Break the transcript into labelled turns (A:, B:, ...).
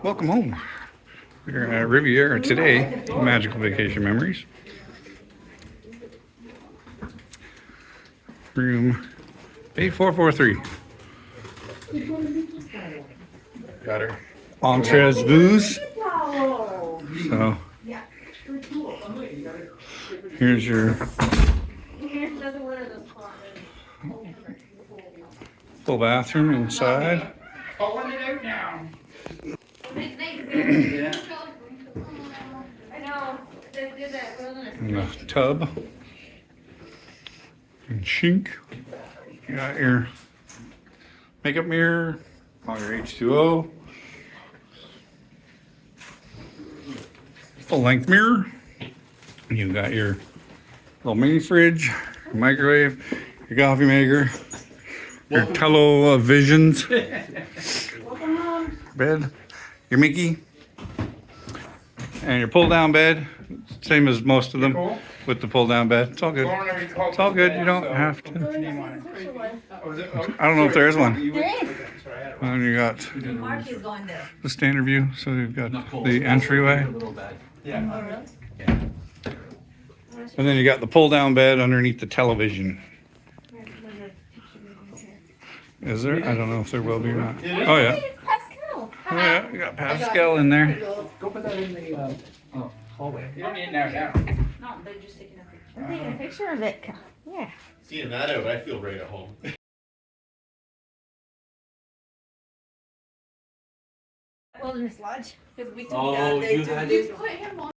A: Welcome home. We're at Riviera today. Magical vacation memories. Room A443. Got her entrees booze. So here's your full bathroom inside.
B: Pulling it out now.
A: And a tub. And sink. You got your makeup mirror, all your H2O. Full length mirror. You got your little mini fridge, your microwave, your coffee maker, your televisions, bed, your Mickey, and your pull down bed. Same as most of them with the pull down bed. It's all good. It's all good. You don't have to. I don't know if there is one. And you got the standard view, so you've got the entryway. And then you got the pull down bed underneath the television. Is there? I don't know if there will be or not. Oh yeah. Oh yeah, you got Pascal in there.
B: Go put that in the hallway. You don't need it now.
C: No, they're just taking a picture.
D: I'm taking a picture of it. Yeah.
E: Seeing that out, I feel right at home.
D: Wilderness Lodge. Because we took
B: Oh,
D: that.
B: you had it?
C: Put him on